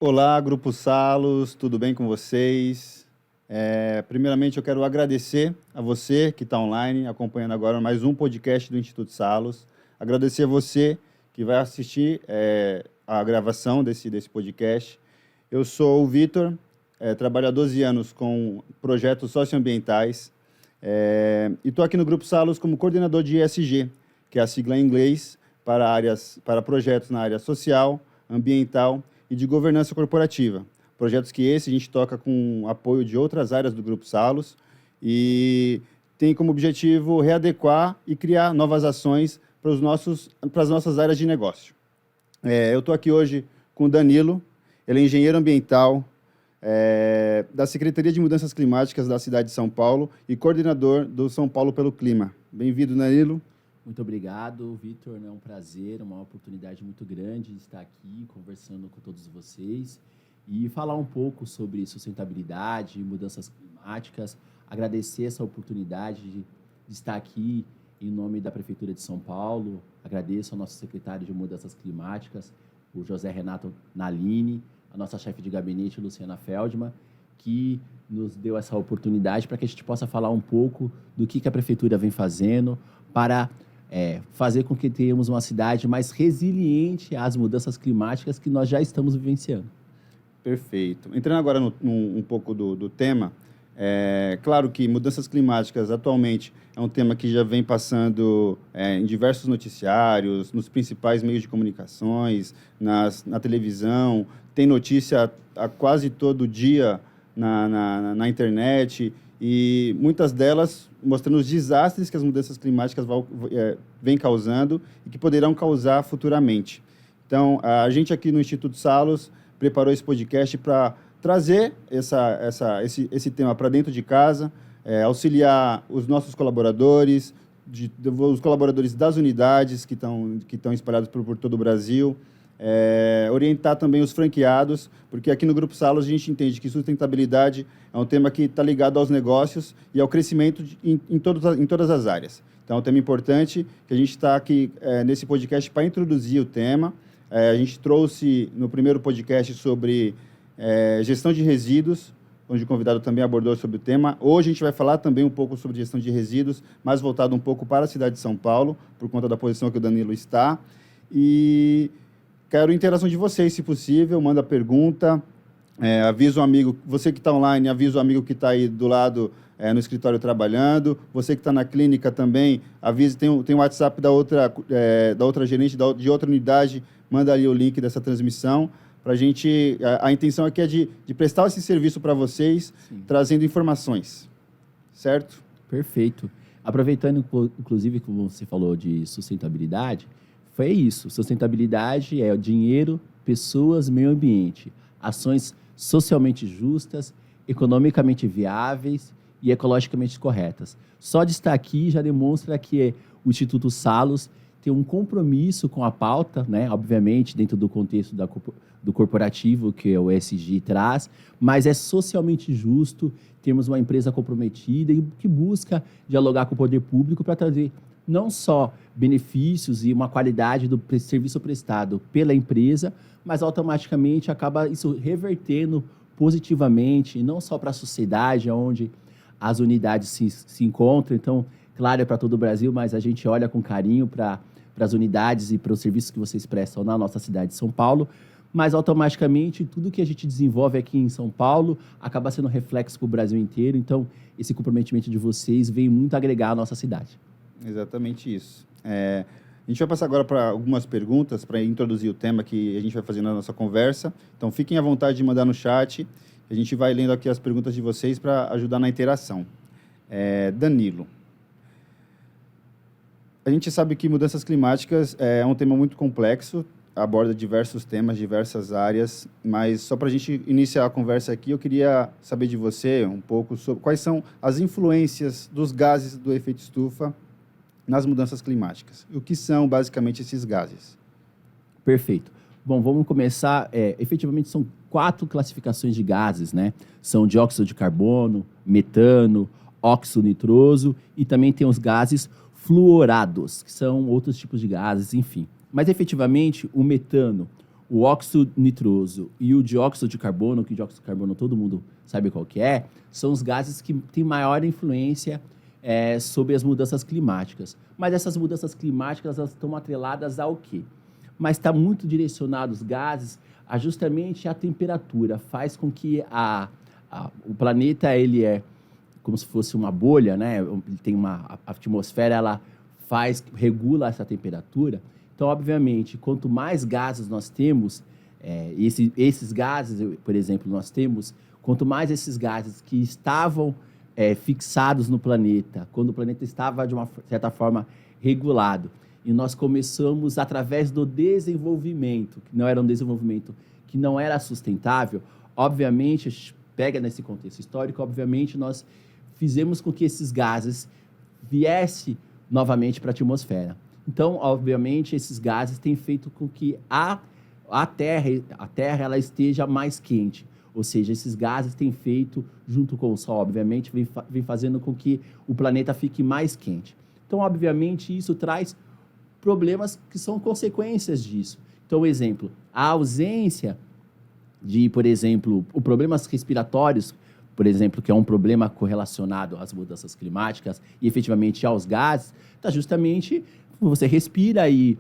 Olá, Grupo Salos, tudo bem com vocês? Primeiramente, eu quero agradecer a você que está online, acompanhando agora mais um podcast do Instituto Salos. Agradecer a você que vai assistir a gravação desse podcast. Eu sou o Vitor, trabalho há 12 anos com projetos socioambientais e estou aqui no Grupo Salos como coordenador de ESG, que é a sigla em inglês para projetos na área social, ambiental e de governança corporativa. Projetos que a gente toca com apoio de outras áreas do Grupo Salos e tem como objetivo readequar e criar novas ações para as nossas áreas de negócio. Eu estou aqui hoje com o Danilo, ele é engenheiro ambiental da Secretaria de Mudanças Climáticas da cidade de São Paulo e coordenador do São Paulo pelo Clima. Bem-vindo, Danilo. Muito obrigado, Vitor. É um prazer, uma oportunidade muito grande de estar aqui conversando com todos vocês e falar um pouco sobre sustentabilidade e mudanças climáticas. Agradecer essa oportunidade de estar aqui em nome da Prefeitura de São Paulo. Agradeço ao nosso secretário de Mudanças Climáticas, o José Renato Nalini, a nossa chefe de gabinete, Luciana Feldman, que nos deu essa oportunidade para que a gente possa falar um pouco do que a Prefeitura vem fazendo para fazer com que tenhamos uma cidade mais resiliente às mudanças climáticas que nós já estamos vivenciando. Perfeito. Entrando agora um pouco do tema, claro que mudanças climáticas atualmente é um tema que já vem passando em diversos noticiários, nos principais meios de comunicações, na televisão, tem notícia a quase todo dia na internet, e muitas delas mostrando os desastres que as mudanças climáticas vêm causando e que poderão causar futuramente. Então, a gente aqui no Instituto Salos preparou esse podcast para trazer esse tema para dentro de casa, auxiliar os nossos colaboradores, os colaboradores das unidades que estão espalhados por todo o Brasil, orientar também os franqueados, porque aqui no Grupo Salos a gente entende que sustentabilidade é um tema que está ligado aos negócios e ao crescimento em todas as áreas. Então, é um tema importante que a gente está aqui nesse podcast para introduzir o tema. A gente trouxe no primeiro podcast sobre gestão de resíduos, onde o convidado também abordou sobre o tema. Hoje a gente vai falar também um pouco sobre gestão de resíduos, mais voltado um pouco para a cidade de São Paulo, por conta da posição que o Danilo está. E quero a interação de vocês, se possível, manda pergunta, avisa um amigo, você que está online, avisa o amigo que está aí do lado no escritório trabalhando, você que está na clínica também, avisa, tem um WhatsApp da outra gerente de outra unidade, manda ali o link dessa transmissão, para a gente, a intenção aqui é de prestar esse serviço para vocês, sim, trazendo informações, certo? Perfeito. Aproveitando, inclusive, como você falou de sustentabilidade, foi isso. Sustentabilidade é o dinheiro, pessoas, meio ambiente. Ações socialmente justas, economicamente viáveis e ecologicamente corretas. Só de estar aqui já demonstra que o Instituto Salos tem um compromisso com a pauta, né? Obviamente, dentro do contexto do corporativo que o ESG traz, mas é socialmente justo termos uma empresa comprometida e que busca dialogar com o poder público para trazer não só benefícios e uma qualidade do serviço prestado pela empresa, mas automaticamente acaba isso revertendo positivamente, não só para a sociedade, onde as unidades se encontram. Então, claro, é para todo o Brasil, mas a gente olha com carinho para as unidades e para os serviços que vocês prestam na nossa cidade de São Paulo, mas automaticamente tudo que a gente desenvolve aqui em São Paulo acaba sendo reflexo para o Brasil inteiro. Então, esse comprometimento de vocês vem muito agregar a nossa cidade. Exatamente isso. A gente vai passar agora para algumas perguntas para introduzir o tema que a gente vai fazer na nossa conversa. Então, fiquem à vontade de mandar no chat. A gente vai lendo aqui as perguntas de vocês para ajudar na interação. Danilo, a gente sabe que mudanças climáticas é um tema muito complexo, aborda diversos temas, diversas áreas, mas só para a gente iniciar a conversa aqui, eu queria saber de você um pouco sobre quais são as influências dos gases do efeito estufa nas mudanças climáticas. O que são, basicamente, esses gases? Perfeito. Bom, vamos começar. Efetivamente, são 4 classificações de gases, né? São dióxido de carbono, metano, óxido nitroso e também tem os gases fluorados, que são outros tipos de gases, enfim. Mas, efetivamente, o metano, o óxido nitroso e o dióxido de carbono, que o dióxido de carbono todo mundo sabe qual que é, são os gases que têm maior influência sobre as mudanças climáticas. Mas essas mudanças climáticas, elas estão atreladas ao quê? Mas está muito direcionado os gases a justamente a temperatura. Faz com que o planeta, ele é como se fosse uma bolha, né? Ele tem a atmosfera, ela regula essa temperatura. Então, obviamente, quanto mais gases nós temos, esses gases, por exemplo, nós temos, quanto mais esses gases que estavam fixados no planeta, quando o planeta estava, de uma certa forma, regulado, e nós começamos, através do desenvolvimento, que não era um desenvolvimento que não era sustentável, obviamente, a gente pega nesse contexto histórico, obviamente, nós fizemos com que esses gases viessem novamente para a atmosfera. Então, obviamente, esses gases têm feito com que a Terra ela esteja mais quente. Ou seja, esses gases têm feito, junto com o Sol, obviamente, vem fazendo com que o planeta fique mais quente. Então, obviamente, isso traz problemas que são consequências disso. Então, exemplo, a ausência de, por exemplo, problemas respiratórios, por exemplo, que é um problema correlacionado às mudanças climáticas e efetivamente aos gases, está justamente, você respira aí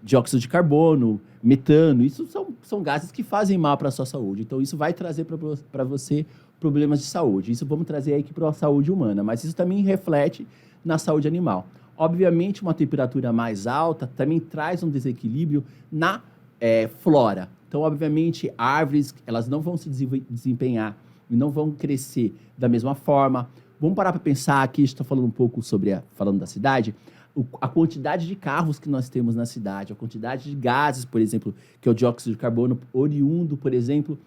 dióxido de carbono, metano, isso são gases que fazem mal para a sua saúde. Então, isso vai trazer para você problemas de saúde. Isso vamos trazer aqui para a saúde humana, mas isso também reflete na saúde animal. Obviamente, uma temperatura mais alta também traz um desequilíbrio na flora. Então, obviamente, árvores, elas não vão se desempenhar e não vão crescer da mesma forma. Vamos parar para pensar aqui, a gente está falando um pouco falando da cidade, a quantidade de carros que nós temos na cidade, a quantidade de gases, por exemplo, que é o dióxido de carbono oriundo, por exemplo,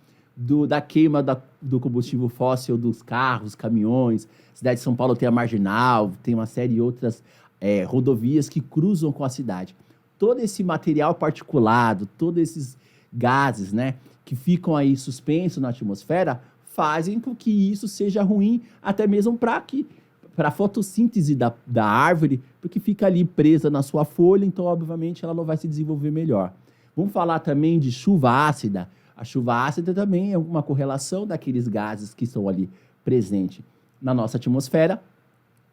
da queima do combustível fóssil dos carros, caminhões. A cidade de São Paulo tem a Marginal, tem uma série de outras rodovias que cruzam com a cidade. Todo esse material particulado, todos esses gases, né, que ficam aí suspensos na atmosfera, fazem com que isso seja ruim, até mesmo para a fotossíntese da árvore, porque fica ali presa na sua folha, então, obviamente, ela não vai se desenvolver melhor. Vamos falar também de chuva ácida. A chuva ácida também é uma correlação daqueles gases que estão ali presentes na nossa atmosfera.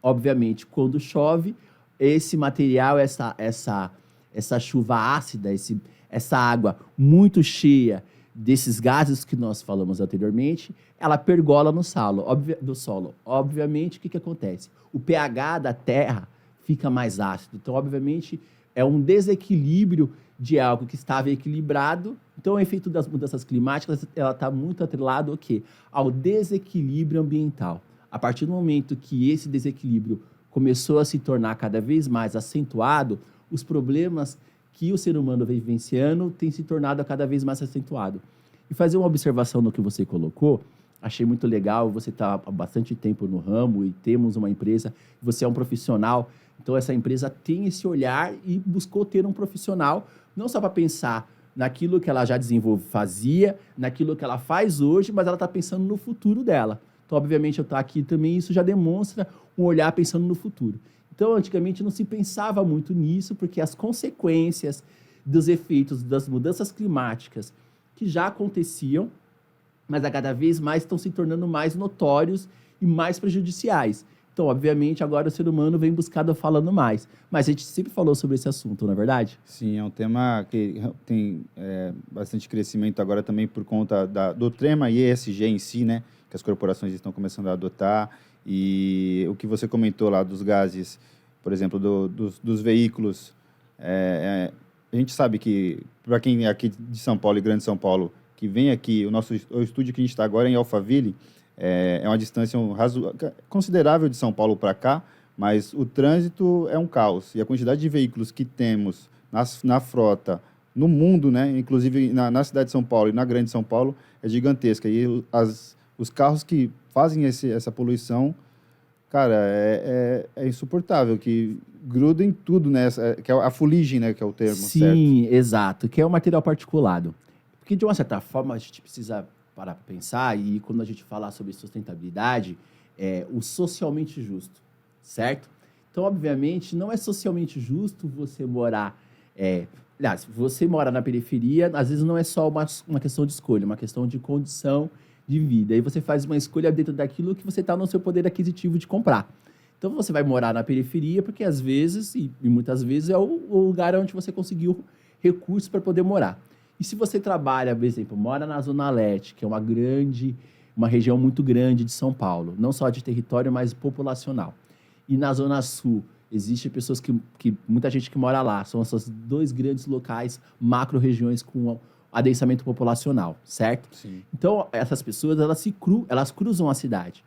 Obviamente, quando chove, esse material, essa chuva ácida, essa água muito cheia desses gases que nós falamos anteriormente, ela pergola no solo. Obviamente, o que acontece? O pH da terra fica mais ácido. Então, obviamente, é um desequilíbrio de algo que estava equilibrado. Então, o efeito das mudanças climáticas ela está muito atrelado ao quê? Ao desequilíbrio ambiental. A partir do momento que esse desequilíbrio começou a se tornar cada vez mais acentuado, os problemas que o ser humano vem vivenciando têm se tornado cada vez mais acentuado. E fazer uma observação no que você colocou, achei muito legal, você está há bastante tempo no ramo e temos uma empresa, você é um profissional, então essa empresa tem esse olhar e buscou ter um profissional, não só para pensar naquilo que ela já fazia, naquilo que ela faz hoje, mas ela está pensando no futuro dela. Então, obviamente, eu estou aqui também, isso já demonstra um olhar pensando no futuro. Então, antigamente não se pensava muito nisso, porque as consequências dos efeitos das mudanças climáticas que já aconteciam, mas a cada vez mais estão se tornando mais notórios e mais prejudiciais. Então, obviamente, agora o ser humano vem buscando falando mais. Mas a gente sempre falou sobre esse assunto, não é verdade? Sim, é um tema que tem bastante crescimento agora também por conta do tema ESG em si, né? Que as corporações estão começando a adotar. E o que você comentou lá dos gases, por exemplo, dos veículos, a gente sabe que, para quem é aqui de São Paulo e Grande São Paulo, que vem aqui, o estúdio que a gente está agora é em Alphaville, é uma distância considerável de São Paulo para cá, mas o trânsito é um caos. E a quantidade de veículos que temos na frota, no mundo, né, inclusive na cidade de São Paulo e na Grande São Paulo, é gigantesca. E os carros que fazem essa poluição, cara, é insuportável, que gruda em tudo, né? Que é a fuligem, né? Que é o termo, Sim, certo? exato, que é o material particulado. Porque, de uma certa forma, a gente precisa parar para pensar, e quando a gente falar sobre sustentabilidade, o socialmente justo, certo? Então, obviamente, não é socialmente justo você morar Aliás, você mora na periferia, às vezes não é só uma questão de escolha, é uma questão de condição de vida. Aí você faz uma escolha dentro daquilo que você está no seu poder aquisitivo de comprar. Então você vai morar na periferia porque às vezes, e muitas vezes, é o lugar onde você conseguiu recursos para poder morar. E se você trabalha, por exemplo, mora na Zona Leste, que é uma região muito grande de São Paulo, não só de território, mas populacional. E na Zona Sul, existe pessoas muita gente que mora lá. São esses dois grandes locais, macro-regiões com adensamento populacional, certo? Sim. Então, essas pessoas, elas cruzam a cidade.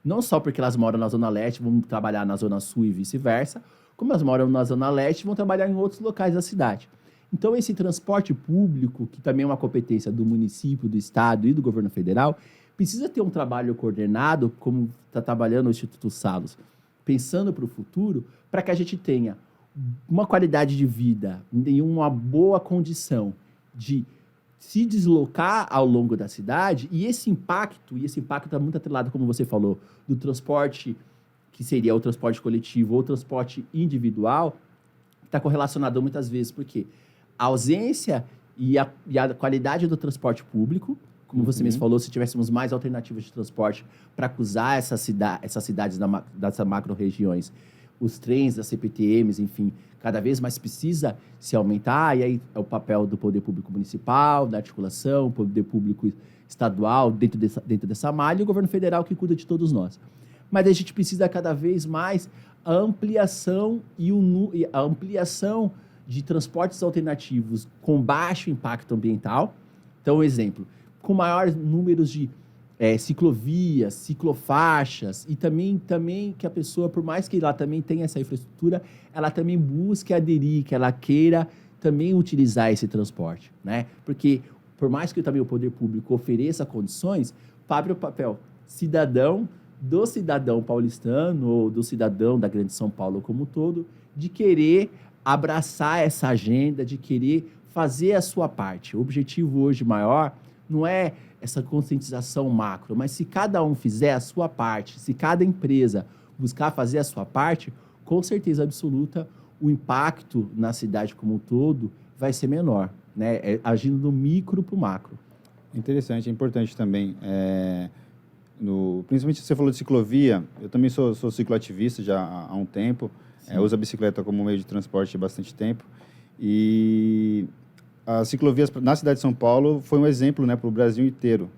Não só porque elas moram na Zona Leste, vão trabalhar na Zona Sul e vice-versa, como elas moram na Zona Leste e vão trabalhar em outros locais da cidade. Então, esse transporte público, que também é uma competência do município, do estado e do governo federal, precisa ter um trabalho coordenado, como está trabalhando o Instituto Salos, pensando para o futuro, para que a gente tenha uma qualidade de vida em uma boa condição de se deslocar ao longo da cidade, e esse impacto está muito atrelado, como você falou, do transporte, que seria o transporte coletivo ou o transporte individual, está correlacionado muitas vezes, porque a ausência e a qualidade do transporte público, como você mesmo falou, se tivéssemos mais alternativas de transporte para cruzar essas cidades dessas macro-regiões, os trens, as CPTMs, enfim, cada vez mais precisa se aumentar, e aí é o papel do poder público municipal, da articulação, poder público estadual, dentro dessa malha, e o governo federal que cuida de todos nós. Mas a gente precisa cada vez mais a ampliação a ampliação de transportes alternativos com baixo impacto ambiental. Então, exemplo, com maiores números de ciclovias, ciclofaixas, e também que a pessoa, por mais que ela também tenha essa infraestrutura, ela também busque aderir, que ela queira também utilizar esse transporte, né? Porque, por mais que também o poder público ofereça condições, abre o papel do cidadão paulistano ou do cidadão da Grande São Paulo como um todo, de querer abraçar essa agenda, de querer fazer a sua parte. O objetivo hoje maior não é essa conscientização macro, mas se cada um fizer a sua parte, se cada empresa buscar fazer a sua parte, com certeza absoluta, o impacto na cidade como um todo vai ser menor, né? Agindo do micro para o macro. Interessante, é importante também. Principalmente você falou de ciclovia, eu também sou cicloativista já há um tempo, uso a bicicleta como meio de transporte há bastante tempo, e as ciclovias na cidade de São Paulo foi um exemplo, né, para o Brasil inteiro.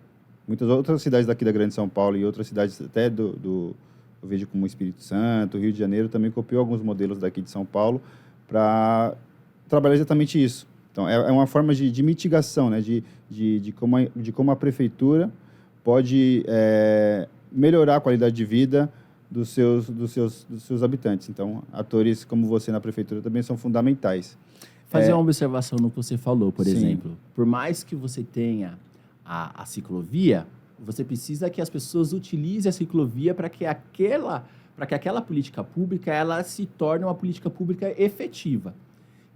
Muitas outras cidades daqui da Grande São Paulo e outras cidades até eu vejo como Espírito Santo, Rio de Janeiro, também copiou alguns modelos daqui de São Paulo para trabalhar exatamente isso. Então, é uma forma de mitigação, né, de como a prefeitura pode melhorar a qualidade de vida dos seus habitantes. Então, atores como você na prefeitura também são fundamentais. Fazer uma observação no que você falou, por Sim. exemplo. Por mais que você tenha a ciclovia, você precisa que as pessoas utilizem a ciclovia para que aquela política pública ela se torne uma política pública efetiva.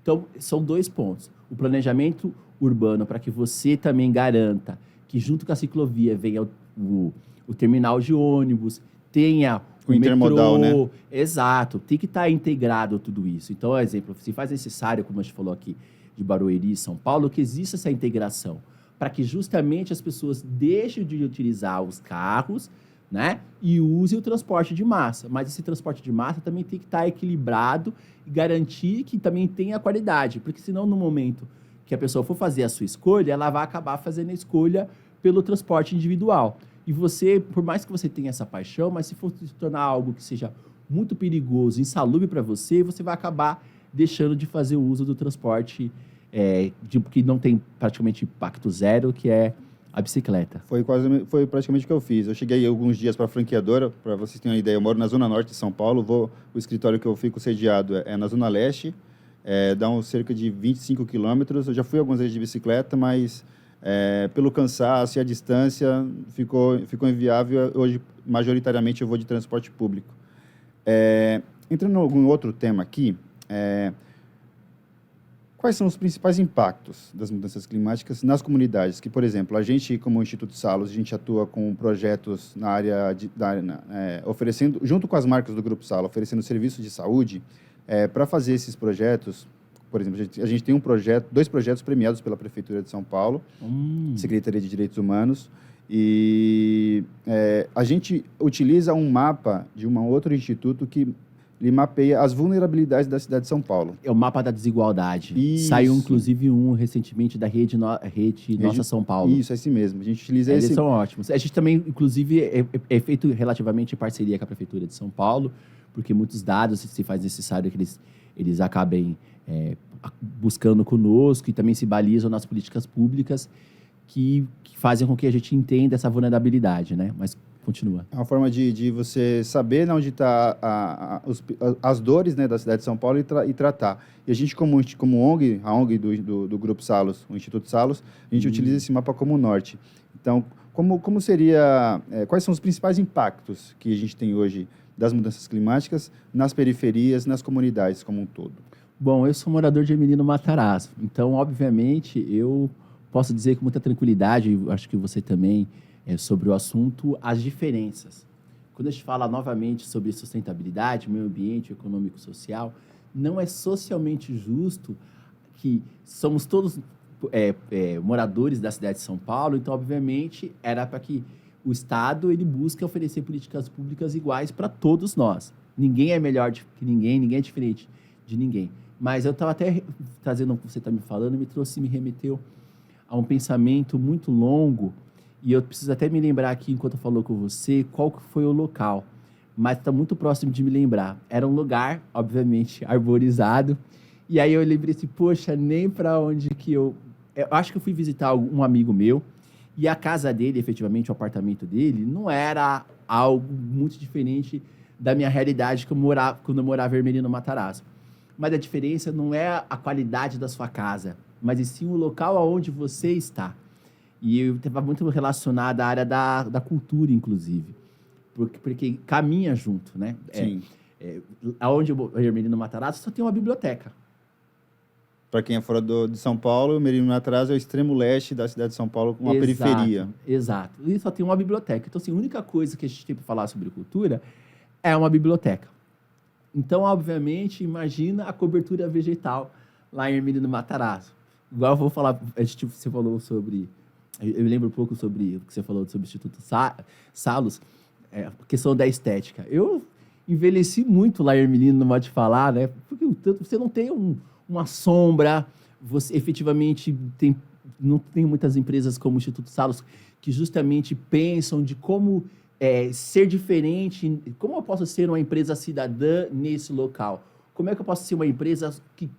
Então, são dois pontos. O planejamento urbano, para que você também garanta que junto com a ciclovia venha o terminal de ônibus, tenha o intermodal, metrô, né? Exato, tem que estar integrado tudo isso. Então, por exemplo, se faz necessário, como a gente falou aqui, de Barueri e São Paulo, que exista essa integração, para que justamente as pessoas deixem de utilizar os carros, né, e usem o transporte de massa. Mas esse transporte de massa também tem que estar equilibrado e garantir que também tenha qualidade, porque senão, no momento que a pessoa for fazer a sua escolha, ela vai acabar fazendo a escolha pelo transporte individual. E você, por mais que você tenha essa paixão, mas se for se tornar algo que seja muito perigoso, insalubre para você, você vai acabar deixando de fazer o uso do transporte que não tem praticamente impacto zero, que é a bicicleta. Foi praticamente o que eu fiz. Eu cheguei alguns dias para a franqueadora, para vocês terem uma ideia, eu moro na Zona Norte de São Paulo, o escritório que eu fico sediado é na Zona Leste, dá cerca de 25 quilômetros. Eu já fui algumas vezes de bicicleta, mas pelo cansaço e a distância ficou inviável. Hoje, majoritariamente, eu vou de transporte público. Entrando em algum outro tema aqui, quais são os principais impactos das mudanças climáticas nas comunidades? Que, por exemplo, a gente, como Instituto Salos, a gente atua com projetos na área, oferecendo, junto com as marcas do Grupo Salos, oferecendo serviços de saúde. Para fazer esses projetos, Por exemplo, a gente tem dois projetos premiados pela Prefeitura de São Paulo, Secretaria de Direitos Humanos, e a gente utiliza um mapa de um outro instituto que ele mapeia as vulnerabilidades da cidade de São Paulo. É o mapa da desigualdade. Isso. Saiu, inclusive, recentemente da rede Nossa São Paulo. Isso, é esse mesmo. A gente utiliza Eles são ótimos. A gente também, inclusive, é feito relativamente em parceria com a Prefeitura de São Paulo, porque muitos dados se faz necessário que eles acabem buscando conosco e também se balizam nas políticas públicas que fazem com que a gente entenda essa vulnerabilidade, né? Mas continua. É uma forma de você saber onde estão as dores, né, da cidade de São Paulo e tratar. E a gente, como ONG, a ONG do Grupo Salos, o Instituto Salos, a gente utiliza esse mapa como norte. Então, como seria... quais são os principais impactos que a gente tem hoje das mudanças climáticas nas periferias, nas comunidades como um todo? Bom, eu sou morador de Ermelino Matarazzo. Então, obviamente, eu posso dizer com muita tranquilidade, acho que você também... sobre o assunto, as diferenças. Quando a gente fala novamente sobre sustentabilidade, meio ambiente, econômico, social, não é socialmente justo que somos todos moradores da cidade de São Paulo, então, obviamente, era para que o Estado ele busque oferecer políticas públicas iguais para todos nós. Ninguém é melhor que ninguém, ninguém é diferente de ninguém. Mas eu estava até trazendo o que você está me falando, me remeteu a um pensamento muito longo. E eu preciso até me lembrar aqui, enquanto eu falo com você, qual que foi o local. Mas está muito próximo de me lembrar. Era um lugar, obviamente, arborizado. E aí eu lembrei assim, poxa, nem para onde que eu... Eu acho que eu fui visitar um amigo meu. E a casa dele, efetivamente, o apartamento dele, não era algo muito diferente da minha realidade quando eu morava em Ermelino Matarazzo. Mas a diferença não é a qualidade da sua casa, mas e sim o local aonde você está. E eu estava muito relacionado à área da cultura, inclusive. Porque caminha junto, né? Sim. Aonde eu Ermelino Matarazzo só tem uma biblioteca. Para quem é fora de São Paulo, o Ermelino Matarazzo é o extremo leste da cidade de São Paulo, com uma periferia. Exato. E só tem uma biblioteca. Então, assim, a única coisa que a gente tem para falar sobre cultura é uma biblioteca. Então, obviamente, imagina a cobertura vegetal lá em Ermelino Matarazzo. Igual eu vou falar, você falou sobre... Eu lembro um pouco sobre o que você falou sobre o Instituto Salos, a questão da estética. Eu envelheci muito lá em Ermelino, não pode falar, né? Porque você não tem uma sombra, você efetivamente não tem muitas empresas como o Instituto Salos que justamente pensam de como ser diferente, como eu posso ser uma empresa cidadã nesse local? Como é que eu posso ser uma empresa que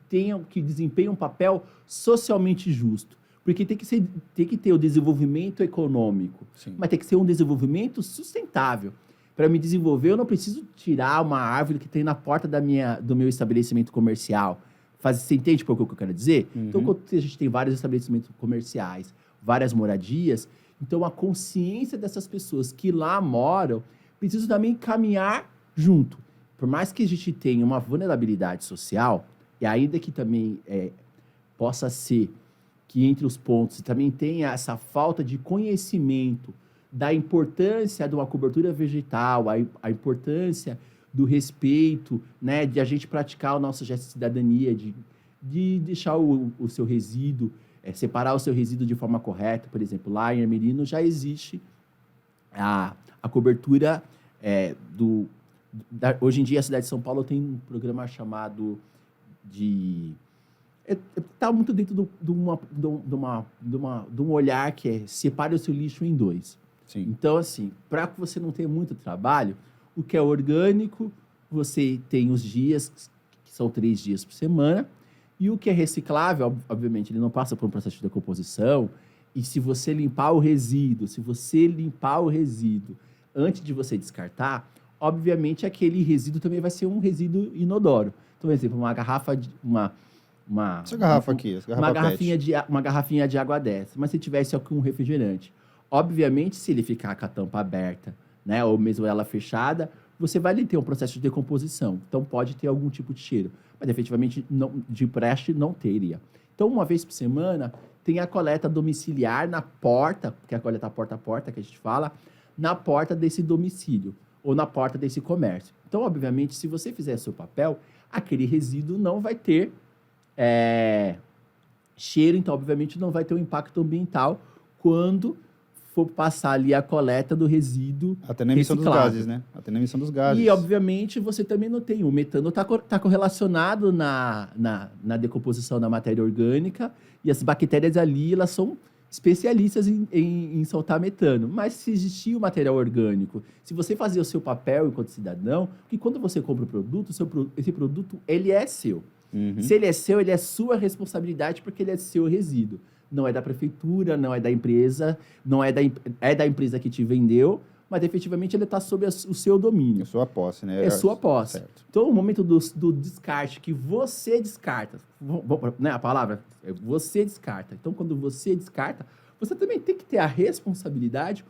desempenhe um papel socialmente justo? Porque tem que ter o desenvolvimento econômico, sim, mas tem que ser um desenvolvimento sustentável. Para me desenvolver, eu não preciso tirar uma árvore que tem na porta do meu estabelecimento comercial. Você entende por que eu quero dizer? Uhum. Então, quando a gente tem vários estabelecimentos comerciais, várias moradias, então a consciência dessas pessoas que lá moram precisa também caminhar junto. Por mais que a gente tenha uma vulnerabilidade social, e ainda que também possa ser que entre os pontos também tenha essa falta de conhecimento da importância de uma cobertura vegetal, a importância do respeito, né, de a gente praticar o nosso gesto de cidadania, de deixar o seu resíduo, separar o seu resíduo de forma correta. Por exemplo, lá em Ermelino já existe a cobertura hoje em dia a cidade de São Paulo tem um programa chamado de... Está muito dentro de um olhar que é separe o seu lixo em dois. Sim. Então, assim, para que você não tenha muito trabalho, o que é orgânico, você tem os dias, que são 3 dias por semana, e o que é reciclável, obviamente, ele não passa por um processo de decomposição, e se você limpar o resíduo, antes de você descartar, obviamente aquele resíduo também vai ser um resíduo inodoro. Então, por exemplo, uma garrafa... Essa garrafa aqui, uma garrafinha de água dessa. Mas se tivesse algum refrigerante, obviamente, se ele ficar com a tampa aberta, né, ou mesmo ela fechada, você vai ter um processo de decomposição. Então, pode ter algum tipo de cheiro. Mas, efetivamente, de preste, não teria. Então, uma vez por semana, tem a coleta domiciliar na porta, que é a coleta porta a porta, que a gente fala, na porta desse domicílio, ou na porta desse comércio. Então, obviamente, se você fizer seu papel, aquele resíduo não vai ter cheiro, então, obviamente, não vai ter um impacto ambiental quando for passar ali a coleta do resíduo Até na emissão dos reciclável. gases, né? Até na emissão dos gases. E, obviamente, você também não tem. O metano está correlacionado na decomposição da matéria orgânica e as bactérias ali, elas são especialistas em soltar metano. Mas se existir o material orgânico, se você fazer o seu papel enquanto cidadão, que quando você compra o produto, esse produto, ele é seu. Uhum. Se ele é seu, ele é sua responsabilidade porque ele é seu resíduo. Não é da prefeitura, não é da empresa, não é da empresa que te vendeu, mas efetivamente ele está sob o seu domínio. É sua posse, né? É sua posse. Certo. Então, o momento do descarte, que você descarta, né, a palavra é você descarta. Então, quando você descarta, você também tem que ter a responsabilidade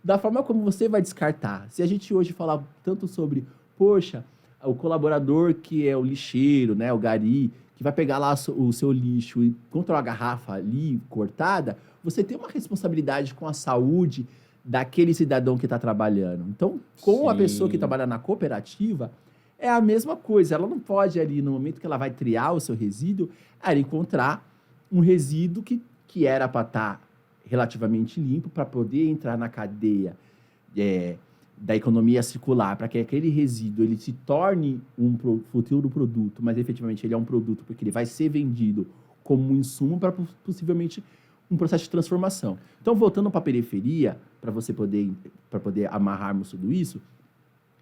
da forma como você vai descartar. Se a gente hoje falar tanto sobre, poxa, o colaborador que é o lixeiro, né, o gari, que vai pegar lá o seu lixo e controlar a garrafa ali cortada, você tem uma responsabilidade com a saúde daquele cidadão que está trabalhando. Então, com a pessoa que trabalha na cooperativa, é a mesma coisa. Ela não pode ali, no momento que ela vai triar o seu resíduo, ela encontrar um resíduo que era para estar relativamente limpo, para poder entrar na cadeia da economia circular, para que aquele resíduo ele se torne um futuro produto, mas efetivamente ele é um produto porque ele vai ser vendido como um insumo para possivelmente um processo de transformação. Então, voltando para a periferia, para poder amarrarmos tudo isso,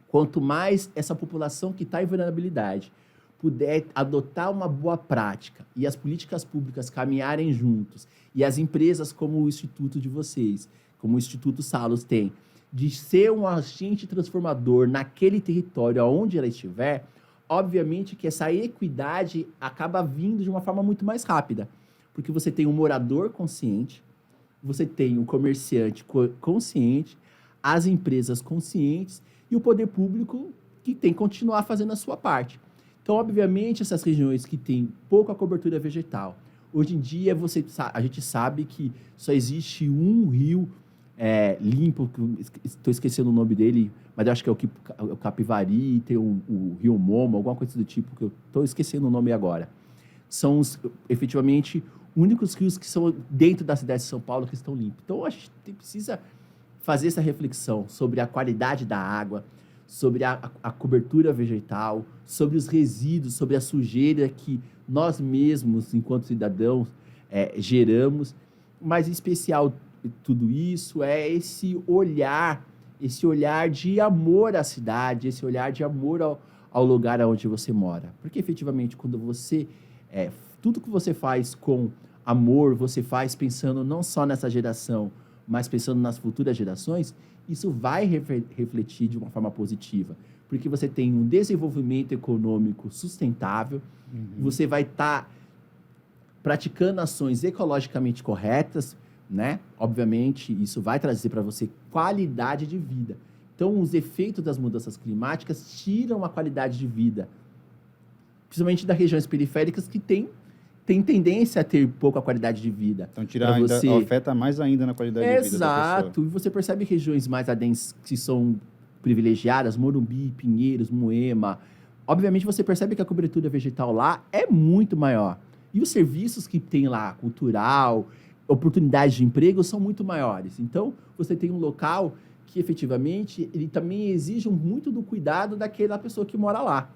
quanto mais essa população que está em vulnerabilidade puder adotar uma boa prática e as políticas públicas caminharem juntos, e as empresas como o Instituto de vocês, como o Instituto Salos tem, de ser um agente transformador naquele território onde ela estiver, obviamente que essa equidade acaba vindo de uma forma muito mais rápida. Porque você tem um morador consciente, você tem um comerciante consciente, as empresas conscientes e o poder público que tem que continuar fazendo a sua parte. Então, obviamente, essas regiões que têm pouca cobertura vegetal, hoje em dia a gente sabe que só existe um rio limpo, estou esquecendo o nome dele, mas eu acho que é o Capivari, tem o Rio Momo, alguma coisa do tipo, que eu estou esquecendo o nome agora. São efetivamente únicos rios que são dentro da cidade de São Paulo que estão limpos. Então, a gente precisa fazer essa reflexão sobre a qualidade da água, sobre a cobertura vegetal, sobre os resíduos, sobre a sujeira que nós mesmos, enquanto cidadãos, geramos. Mas, em especial, tudo isso é esse olhar de amor à cidade, esse olhar de amor ao lugar onde você mora. Porque, efetivamente, quando você... tudo que você faz com amor, você faz pensando não só nessa geração, mas pensando nas futuras gerações, isso vai refletir de uma forma positiva. Porque você tem um desenvolvimento econômico sustentável, você vai estar praticando ações ecologicamente corretas, né? Obviamente, isso vai trazer para você qualidade de vida. Então, os efeitos das mudanças climáticas tiram a qualidade de vida, principalmente das regiões periféricas que têm tendência a ter pouca qualidade de vida. Então, afeta mais ainda na qualidade de vida da pessoa. Exato. E você percebe regiões mais adensas que são privilegiadas, Morumbi, Pinheiros, Moema. Obviamente, você percebe que a cobertura vegetal lá é muito maior. E os serviços que tem lá, cultural, oportunidades de emprego, são muito maiores. Então, você tem um local que, efetivamente, ele também exige muito do cuidado daquela pessoa que mora lá.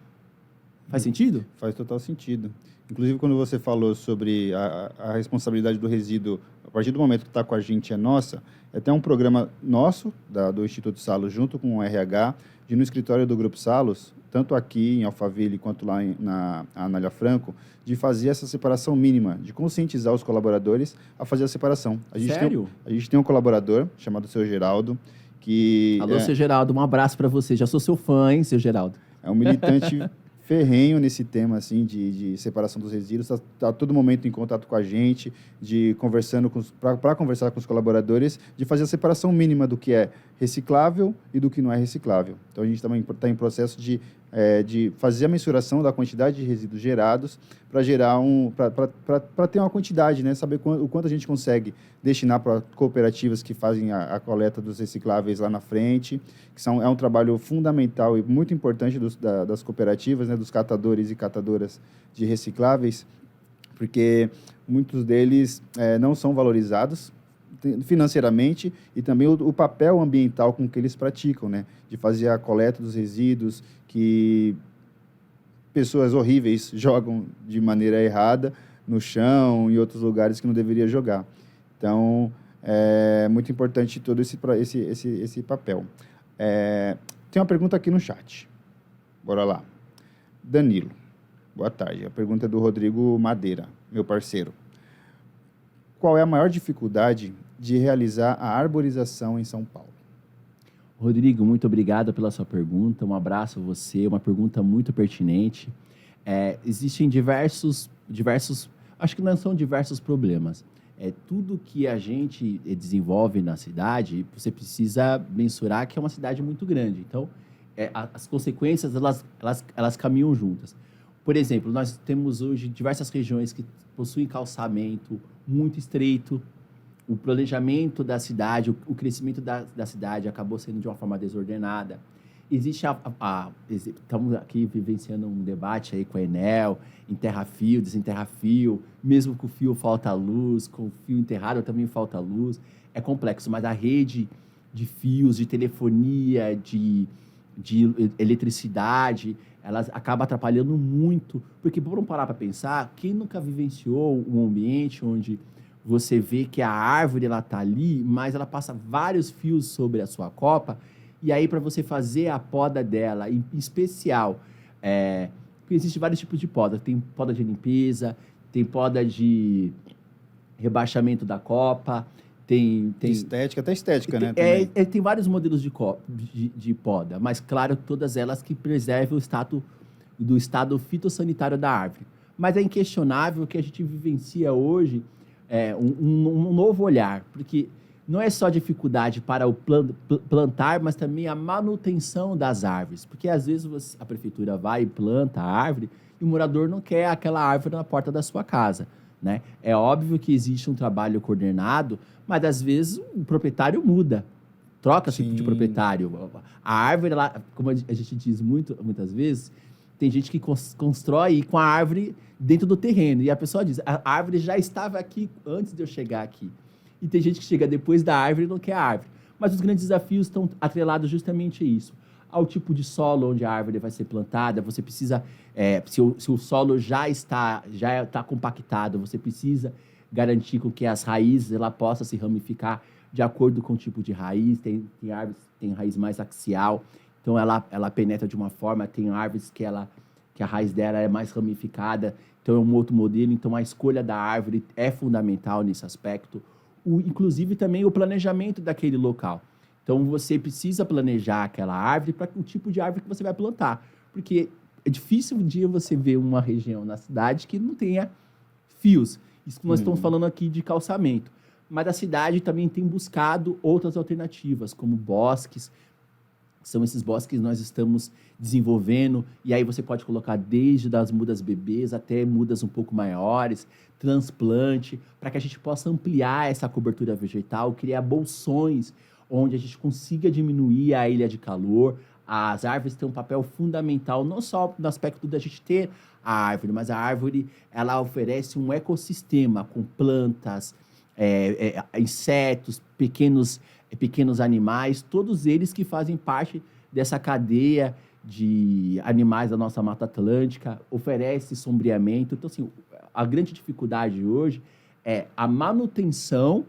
Faz sentido? Faz total sentido. Inclusive, quando você falou sobre a responsabilidade do resíduo, a partir do momento que está com a gente é nossa, é até um programa nosso, do Instituto Salos, junto com o RH, no escritório do Grupo Salos, tanto aqui em Alphaville quanto lá na Anália Franco, de fazer essa separação mínima, de conscientizar os colaboradores a fazer a separação. Sério? A gente tem um colaborador chamado Seu Geraldo, que... Alô, Seu Geraldo, um abraço para você. Já sou seu fã, hein, Seu Geraldo? É um militante ferrenho nesse tema assim de separação dos resíduos, está a todo momento em contato com a gente, conversando para conversar com os colaboradores, de fazer a separação mínima do que é reciclável e do que não é reciclável. Então a gente também está em processo de fazer a mensuração da quantidade de resíduos gerados para ter uma quantidade, né? Saber o quanto a gente consegue destinar para cooperativas que fazem a coleta dos recicláveis lá na frente, que é um trabalho fundamental e muito importante das cooperativas, né? Dos catadores e catadoras de recicláveis, porque muitos deles não são valorizados financeiramente e também o papel ambiental com que eles praticam, né? De fazer a coleta dos resíduos que pessoas horríveis jogam de maneira errada no chão e outros lugares que não deveria jogar. Então, é muito importante todo esse papel. Tem uma pergunta aqui no chat. Bora lá. Danilo, boa tarde. A pergunta é do Rodrigo Madeira, meu parceiro. Qual é a maior dificuldade de realizar a arborização em São Paulo? Rodrigo, muito obrigado pela sua pergunta. Um abraço a você, uma pergunta muito pertinente. Existem diversos, acho que não são diversos problemas. Tudo que a gente desenvolve na cidade, você precisa mensurar que é uma cidade muito grande. Então, as consequências, elas caminham juntas. Por exemplo, nós temos hoje diversas regiões que possuem calçamento muito estreito. O planejamento da cidade, o crescimento da cidade acabou sendo de uma forma desordenada. Existe estamos aqui vivenciando um debate aí com a Enel, enterra-fio, desenterra-fio, mesmo com o fio falta luz, com o fio enterrado também falta luz. É complexo, mas a rede de fios, de telefonia, de eletricidade, elas acabam atrapalhando muito, porque, vamos parar para pensar, quem nunca vivenciou um ambiente onde você vê que a árvore está ali, mas ela passa vários fios sobre a sua copa, e aí para você fazer a poda dela, em especial, porque existem vários tipos de poda. Tem poda de limpeza, tem poda de rebaixamento da copa, tem estética, até estética, né? Tem vários modelos de poda, mas, claro, todas elas que preservam o estado fitossanitário da árvore. Mas é inquestionável que a gente vivencia hoje um novo olhar, porque não é só dificuldade para o plantar, mas também a manutenção das árvores. Porque, às vezes, a prefeitura vai e planta a árvore e o morador não quer aquela árvore na porta da sua casa, né? É óbvio que existe um trabalho coordenado, mas, às vezes, o proprietário muda, troca-se de proprietário. A árvore, como a gente diz muitas vezes, tem gente que constrói com a árvore dentro do terreno. E a pessoa diz, a árvore já estava aqui antes de eu chegar aqui. E tem gente que chega depois da árvore e não quer a árvore. Mas os grandes desafios estão atrelados justamente a isso. Ao tipo de solo onde a árvore vai ser plantada, você precisa, se o solo já está compactado, você precisa garantir com que as raízes ela possa se ramificar de acordo com o tipo de raiz. Tem árvores que têm raiz mais axial, então ela penetra de uma forma. Tem árvores que a raiz dela é mais ramificada, então é um outro modelo. Então a escolha da árvore é fundamental nesse aspecto. Inclusive também o planejamento daquele local. Então você precisa planejar aquela árvore para o tipo de árvore que você vai plantar, porque é difícil um dia você ver uma região na cidade que não tenha fios. Isso que nós estamos falando aqui de calçamento. Mas a cidade também tem buscado outras alternativas, como bosques. São esses bosques que nós estamos desenvolvendo, e aí você pode colocar desde das mudas bebês até mudas um pouco maiores, transplante, para que a gente possa ampliar essa cobertura vegetal, criar bolsões onde a gente consiga diminuir a ilha de calor. As árvores têm um papel fundamental, não só no aspecto da gente ter a árvore, mas a árvore ela oferece um ecossistema com plantas, insetos, pequenos animais, todos eles que fazem parte dessa cadeia de animais da nossa Mata Atlântica, oferece sombreamento. Então, assim, a grande dificuldade hoje é a manutenção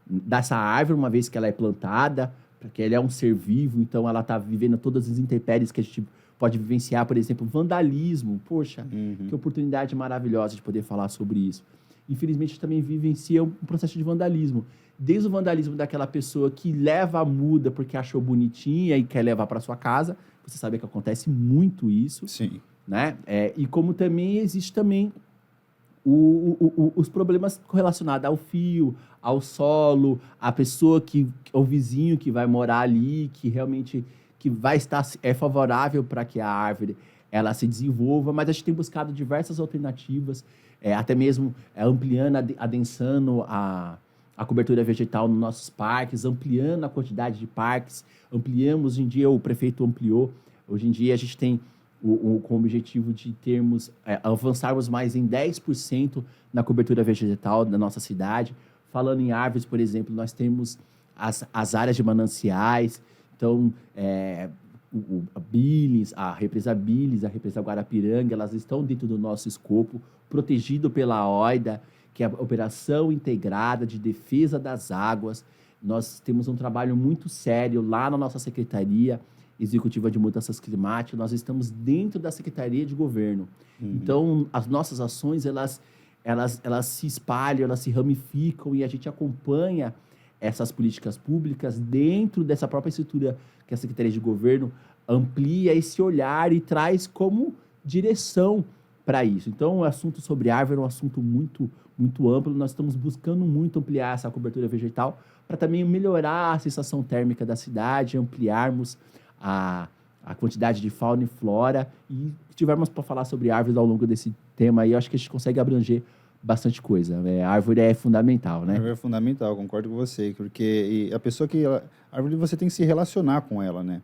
dessa árvore, uma vez que ela é plantada, porque ela é um ser vivo, então ela está vivendo todas as intempéries que a gente pode vivenciar, por exemplo, vandalismo. Poxa, que oportunidade maravilhosa de poder falar sobre isso. Infelizmente, também vivencia um processo de vandalismo. Desde o vandalismo daquela pessoa que leva a muda porque achou bonitinha e quer levar para sua casa. Você sabe que acontece muito isso. Sim. Né? E como também existe também os problemas relacionados ao fio, ao solo, a pessoa o vizinho que vai morar ali, que realmente que vai estar favorável para que a árvore ela se desenvolva, mas a gente tem buscado diversas alternativas, até mesmo ampliando, adensando a cobertura vegetal nos nossos parques, ampliando a quantidade de parques, ampliamos. Hoje em dia o prefeito ampliou, hoje em dia a gente tem com o objetivo de avançarmos mais em 10% na cobertura vegetal da nossa cidade. Falando em árvores, por exemplo, nós temos as áreas de mananciais, então, a Billings, a represa Guarapiranga, elas estão dentro do nosso escopo, protegido pela OIDA, que é a Operação Integrada de Defesa das Águas. Nós temos um trabalho muito sério lá na nossa Secretaria Executiva de Mudanças Climáticas. Nós estamos dentro da Secretaria de Governo. Então, as nossas ações, elas se espalham, elas se ramificam e a gente acompanha essas políticas públicas dentro dessa própria estrutura que a Secretaria de Governo amplia esse olhar e traz como direção para isso. Então, o assunto sobre árvore é um assunto muito, muito amplo. Nós estamos buscando muito ampliar essa cobertura vegetal para também melhorar a sensação térmica da cidade, ampliarmos a quantidade de fauna e flora. E se tivermos para falar sobre árvores ao longo desse tema aí, eu acho que a gente consegue abranger bastante coisa. A árvore é fundamental, né? A árvore é fundamental, concordo com você, porque a pessoa a árvore você tem que se relacionar com ela, né?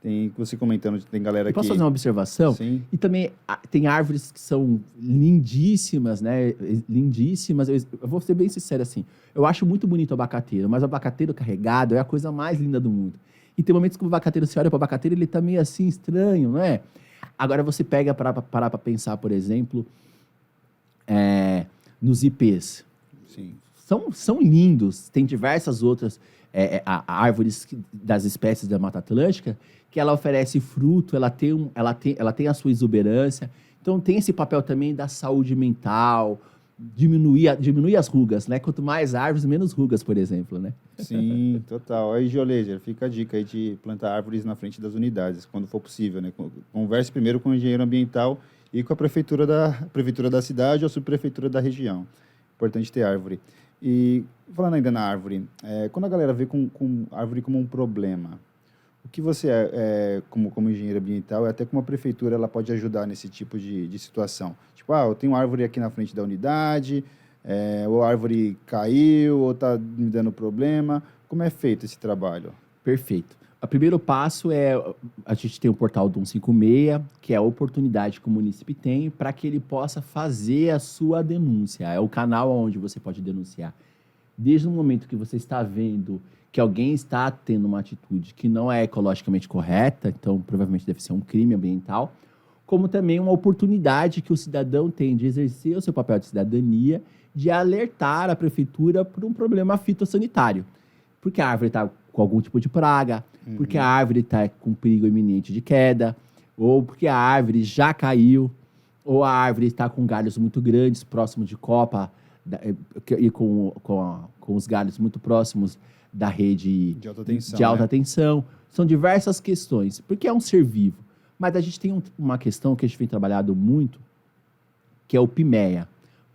Tem você comentando, tem galera que... Posso fazer uma observação? Sim. E também tem árvores que são lindíssimas, né? Lindíssimas. Eu vou ser bem sincero assim. Eu acho muito bonito o abacateiro, mas o abacateiro carregado é a coisa mais linda do mundo. E tem momentos que o abacateiro, você olha para o abacateiro, ele tá meio assim estranho, não é? Agora você pega para pensar, por exemplo, nos ipês. Sim. São lindos. Tem diversas outras árvores das espécies da Mata Atlântica que ela oferece fruto, ela tem a sua exuberância. Então, tem esse papel também da saúde mental, diminuir as rugas, né? Quanto mais árvores, menos rugas, por exemplo, né? Sim, total. Aí, Geoleiser, fica a dica aí de plantar árvores na frente das unidades, quando for possível, né? Converse primeiro com o engenheiro ambiental e com a prefeitura da cidade ou a subprefeitura da região. Importante ter árvore. E, falando ainda na árvore, quando a galera vê com árvore como um problema, o que você, como engenheiro ambiental, e até como a prefeitura, ela pode ajudar nesse tipo de situação? Tipo, eu tenho árvore aqui na frente da unidade, ou a árvore caiu, ou está me dando problema. Como é feito esse trabalho? Perfeito. O primeiro passo a gente tem o portal do 156, que é a oportunidade que o munícipe tem para que ele possa fazer a sua denúncia. É o canal onde você pode denunciar. Desde o momento que você está vendo que alguém está tendo uma atitude que não é ecologicamente correta, então provavelmente deve ser um crime ambiental, como também uma oportunidade que o cidadão tem de exercer o seu papel de cidadania, de alertar a prefeitura por um problema fitossanitário. Porque a árvore está com algum tipo de praga, porque a árvore está com perigo iminente de queda, ou porque a árvore já caiu, ou a árvore está com galhos muito grandes, próximo de copa, e com os galhos muito próximos da rede de alta tensão. São diversas questões, porque é um ser vivo. Mas a gente tem uma questão que a gente vem trabalhando muito, que é o PMEA,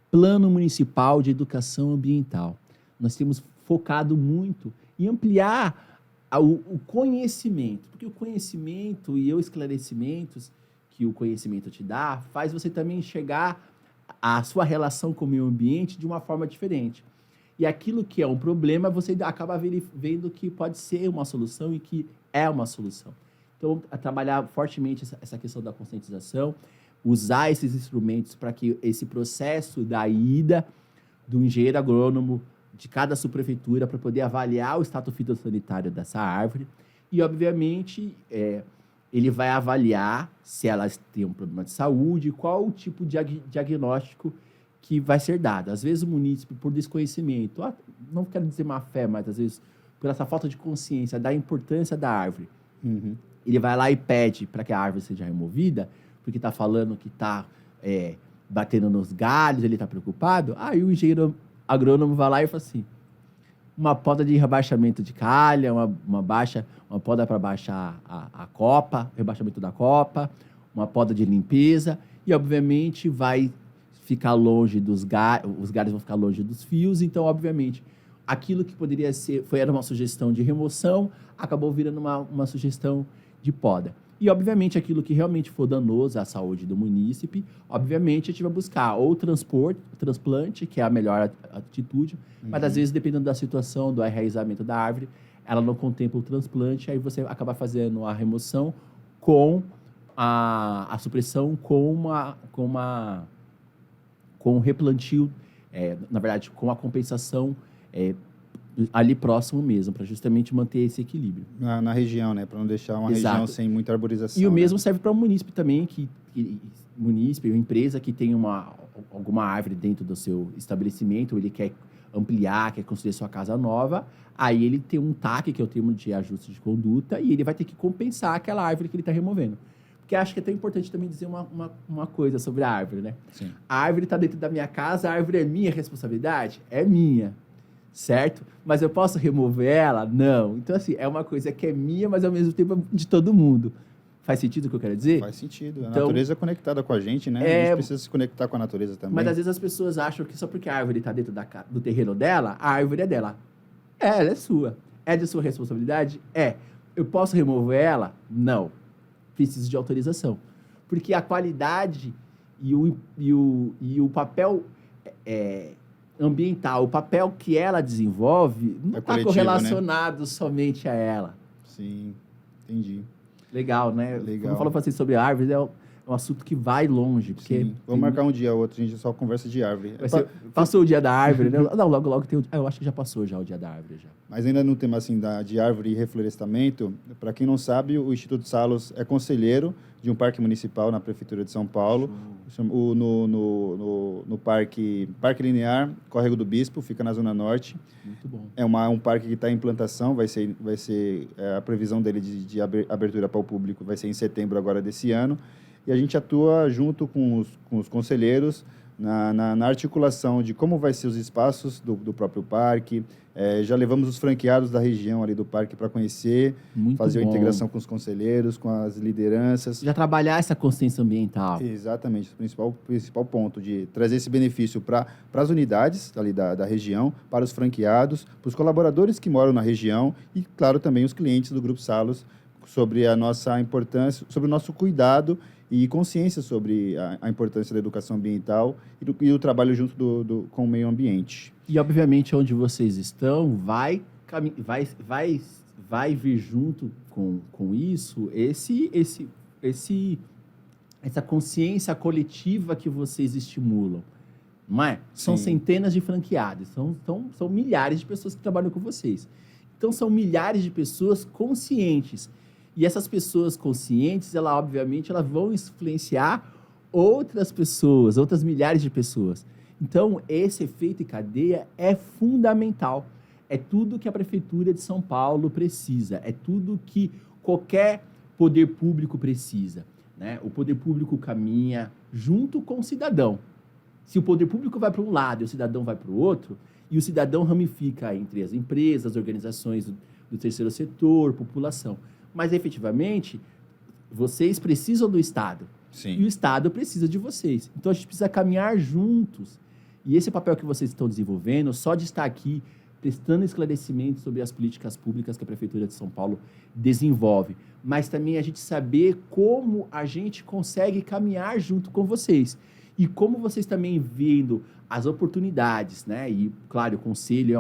Plano Municipal de Educação Ambiental. Nós temos focado muito em ampliar o conhecimento, porque o conhecimento e os esclarecimentos que o conhecimento te dá, faz você também enxergar a sua relação com o meio ambiente de uma forma diferente. E aquilo que é um problema, você acaba vendo que pode ser uma solução e que é uma solução. Então, trabalhar fortemente essa questão da conscientização, usar esses instrumentos para que esse processo da ida do engenheiro agrônomo de cada subprefeitura para poder avaliar o status fitossanitário dessa árvore e, obviamente, ele vai avaliar se ela tem um problema de saúde, qual o tipo de diagnóstico que vai ser dado. Às vezes o munícipe, por desconhecimento, não quero dizer má fé, mas às vezes por essa falta de consciência da importância da árvore, ele vai lá e pede para que a árvore seja removida, porque está falando que está batendo nos galhos, ele está preocupado. Aí o engenheiro agrônomo vai lá e fala assim, uma poda de rebaixamento de calha, uma poda para baixar a copa, rebaixamento da copa, uma poda de limpeza, e obviamente vai ficar longe dos galhos, os galhos vão ficar longe dos fios, então obviamente aquilo que poderia ser, era uma sugestão de remoção, acabou virando uma sugestão de poda. E, obviamente, aquilo que realmente for danoso à saúde do munícipe, obviamente, a gente vai buscar ou transplante, que é a melhor atitude, mas, às vezes, dependendo da situação, do enraizamento da árvore, ela não contempla o transplante, aí você acaba fazendo a remoção com a supressão com o replantio, na verdade, com a compensação ali próximo mesmo, para justamente manter esse equilíbrio. Na região, né? Para não deixar uma Exato. região sem muita arborização. E o mesmo né? serve para o munícipe também, munícipe, uma empresa que tem alguma árvore dentro do seu estabelecimento, ele quer ampliar, quer construir sua casa nova, aí ele tem um TAC, que é o termo de ajuste de conduta, e ele vai ter que compensar aquela árvore que ele está removendo. Porque acho que é tão importante também dizer uma coisa sobre a árvore, né? Sim. A árvore está dentro da minha casa, a árvore é minha responsabilidade? É minha, certo? Mas eu posso remover ela? Não. Então, assim, é uma coisa que é minha, mas ao mesmo tempo é de todo mundo. Faz sentido o que eu quero dizer? Faz sentido. A Então, natureza é conectada com a gente, né? A gente precisa se conectar com a natureza também. Mas às vezes as pessoas acham que só porque a árvore está dentro do terreno dela, a árvore é dela. Ela é sua. É de sua responsabilidade? É. Eu posso remover ela? Não. Preciso de autorização. Porque a qualidade e o papel ambiental, o papel que ela desenvolve, não está correlacionado somente a ela. Sim, entendi. Legal, né? Legal. Como falou para vocês sobre árvores, é um assunto que vai longe. Porque Sim. Vamos marcar um dia ou outro, a gente só conversa de árvore. Passou o dia da árvore, né? Não, logo tem eu acho que já passou já o dia da árvore. Já. Mas ainda no tema assim, de árvore e reflorestamento, para quem não sabe, o Instituto Salos é conselheiro de um parque municipal na Prefeitura de São Paulo, no Parque Linear, Córrego do Bispo, fica na Zona Norte. Muito bom. É um parque que está em implantação, vai ser a previsão dele de abertura para o público vai ser em setembro agora desse ano. E a gente atua junto com os conselheiros na articulação de como vai ser os espaços do próprio parque. Já levamos os franqueados da região ali do parque para conhecer, Muito fazer bom. a integração com os conselheiros, com as lideranças. Já trabalhar essa consciência ambiental. Exatamente, o principal ponto de trazer esse benefício para as unidades ali da região, para os franqueados, para os colaboradores que moram na região e, claro, também os clientes do Grupo Salos, sobre a nossa importância, sobre o nosso cuidado e consciência sobre a importância da educação ambiental e do trabalho junto com o meio ambiente. E, obviamente, onde vocês estão, vai vir junto com isso essa consciência coletiva que vocês estimulam, não é? São Sim. centenas de franqueados, são milhares de pessoas que trabalham com vocês. Então, são milhares de pessoas conscientes. E essas pessoas conscientes, obviamente, elas vão influenciar outras pessoas, outras milhares de pessoas. Então, esse efeito em cadeia é fundamental. É tudo que a Prefeitura de São Paulo precisa. É tudo que qualquer poder público precisa, né? O poder público caminha junto com o cidadão. Se o poder público vai para um lado e o cidadão vai para o outro, e o cidadão ramifica entre as empresas, as organizações do terceiro setor, população. Mas, efetivamente, vocês precisam do Estado. Sim. E o Estado precisa de vocês. Então, a gente precisa caminhar juntos. E esse papel que vocês estão desenvolvendo, só de estar aqui prestando esclarecimentos sobre as políticas públicas que a Prefeitura de São Paulo desenvolve, mas também a gente saber como a gente consegue caminhar junto com vocês. E como vocês também vendo as oportunidades, né? E, claro, o Conselho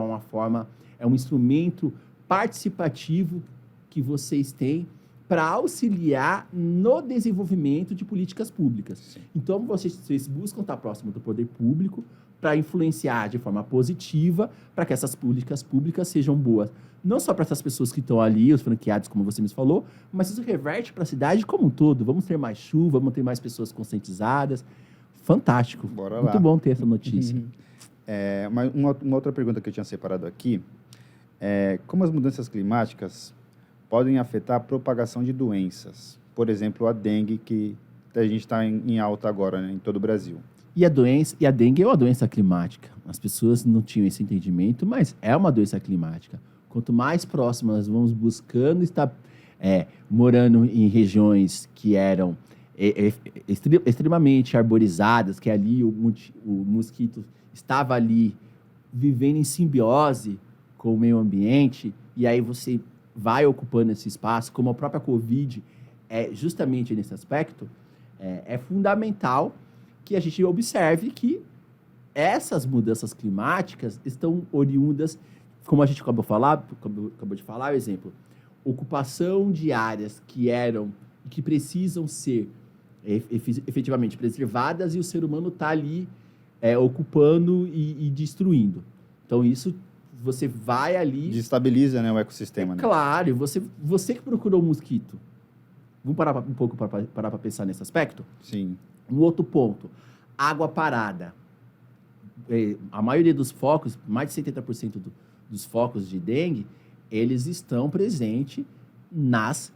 é um instrumento participativo que vocês têm para auxiliar no desenvolvimento de políticas públicas. Sim. Então, vocês buscam estar próximo do poder público para influenciar de forma positiva para que essas políticas públicas sejam boas. Não só para essas pessoas que estão ali, os franqueados, como você me falou, mas isso reverte para a cidade como um todo. Vamos ter mais chuva, vamos ter mais pessoas conscientizadas. Fantástico. Bora lá. Muito bom ter essa notícia. Uma outra pergunta que eu tinha separado aqui é como as mudanças climáticas podem afetar a propagação de doenças. Por exemplo, a dengue, que a gente está em alta agora, né, em todo o Brasil. E a dengue é uma doença climática. As pessoas não tinham esse entendimento, mas é uma doença climática. Quanto mais próximas vamos buscando estar morando em regiões que eram extremamente arborizadas, que ali o mosquito estava ali vivendo em simbiose com o meio ambiente, e aí você vai ocupando esse espaço, como a própria Covid, justamente nesse aspecto, é fundamental que a gente observe que essas mudanças climáticas estão oriundas, como a gente acabou de falar, o exemplo, ocupação de áreas que eram e que precisam ser efetivamente preservadas e o ser humano está ali ocupando e destruindo. Então, isso você vai ali... Destabiliza, né, o ecossistema. Né? Claro, você que procurou o mosquito. Vamos parar um pouco para pensar nesse aspecto? Sim. Um outro ponto, água parada. A maioria dos focos, mais de 70% dos focos de dengue, eles estão presentes nas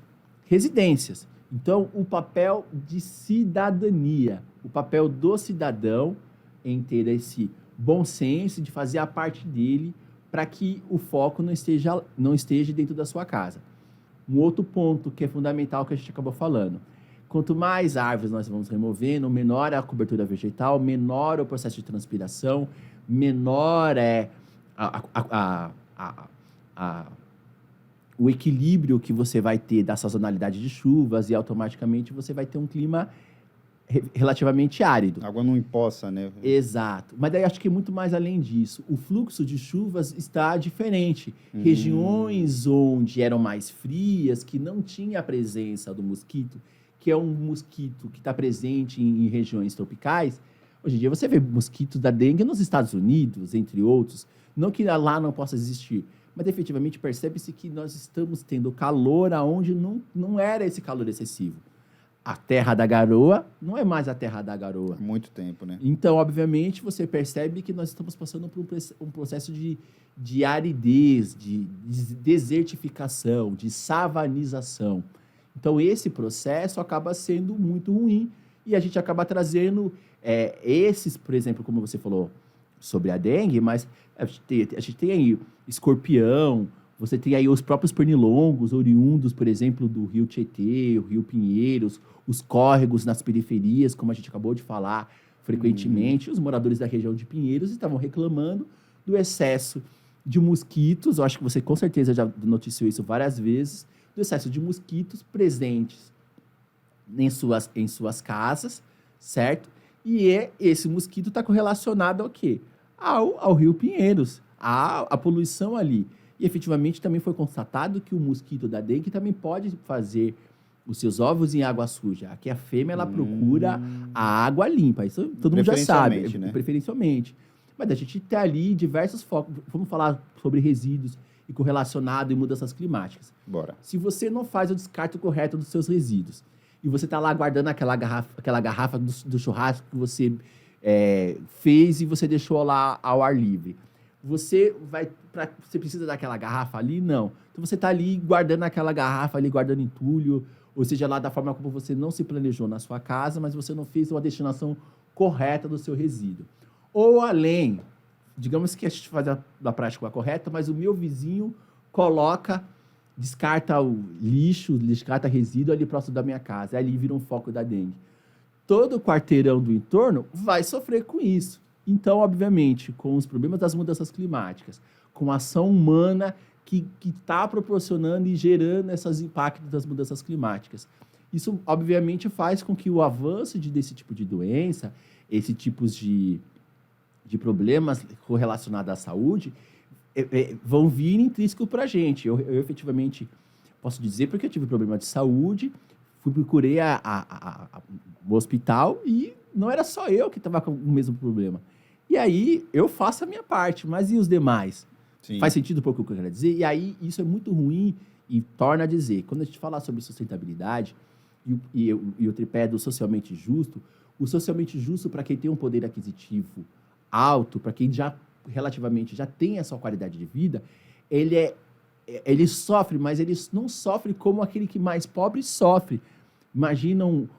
residências. Então, o papel de cidadania, o papel do cidadão em ter esse bom senso de fazer a parte dele para que o foco não esteja dentro da sua casa. Um outro ponto que é fundamental que a gente acabou falando. Quanto mais árvores nós vamos removendo, menor é a cobertura vegetal, menor é o processo de transpiração, menor é o equilíbrio que você vai ter da sazonalidade de chuvas e automaticamente você vai ter um clima relativamente árido. A água não empoça, né? Exato. Mas daí acho que é muito mais além disso. O fluxo de chuvas está diferente. Regiões onde eram mais frias, que não tinha a presença do mosquito, que é um mosquito que está presente em regiões tropicais. Hoje em dia você vê mosquitos da dengue nos Estados Unidos, entre outros. Não que lá não possa existir, mas efetivamente percebe-se que nós estamos tendo calor aonde não era esse calor excessivo. A terra da garoa não é mais a terra da garoa. Há muito tempo, né? Então, obviamente, você percebe que nós estamos passando por um processo de aridez, de desertificação, de savanização. Então, esse processo acaba sendo muito ruim e a gente acaba trazendo esses, por exemplo, como você falou sobre a dengue, mas a gente tem aí escorpião, você tem aí os próprios pernilongos, oriundos, por exemplo, do Rio Tietê, o Rio Pinheiros, os córregos nas periferias, como a gente acabou de falar frequentemente. Os moradores da região de Pinheiros estavam reclamando do excesso de mosquitos. Eu acho que você com certeza já noticiou isso várias vezes, do excesso de mosquitos presentes em suas casas, certo? E esse mosquito está correlacionado ao quê? Ao Rio Pinheiros, à poluição ali. E, efetivamente, também foi constatado que o mosquito da dengue também pode fazer os seus ovos em água suja. Aqui a fêmea, ela procura a água limpa. Isso todo mundo já sabe, né? Preferencialmente. Mas a gente tem ali diversos focos. Vamos falar sobre resíduos e correlacionado e mudanças climáticas. Bora. Se você não faz o descarte correto dos seus resíduos e você está lá guardando aquela garrafa do churrasco que você fez e você deixou lá ao ar livre, você precisa daquela garrafa ali? Não. Então você está ali guardando aquela garrafa ali, guardando entulho, ou seja, lá da forma como você não se planejou na sua casa, mas você não fez uma destinação correta do seu resíduo. Ou além, digamos que a gente faz a prática correta, mas o meu vizinho descarta o lixo, descarta resíduo ali próximo da minha casa, ali vira um foco da dengue. Todo o quarteirão do entorno vai sofrer com isso. Então, obviamente, com os problemas das mudanças climáticas, com a ação humana que está proporcionando e gerando esses impactos das mudanças climáticas, isso, obviamente, faz com que o avanço desse tipo de doença, esse tipo de problemas correlacionados à saúde, vão vir intrínseco para a gente. Eu, efetivamente, posso dizer porque eu tive problema de saúde, procurei o hospital e não era só eu que estava com o mesmo problema. E aí, eu faço a minha parte, mas e os demais? Sim. Faz sentido para o que eu quero dizer? E aí, isso é muito ruim e torna a dizer. Quando a gente fala sobre sustentabilidade e o tripé do socialmente justo, o socialmente justo para quem tem um poder aquisitivo alto, para quem relativamente já tem a sua qualidade de vida, ele sofre, mas ele não sofre como aquele que mais pobre sofre. Imaginam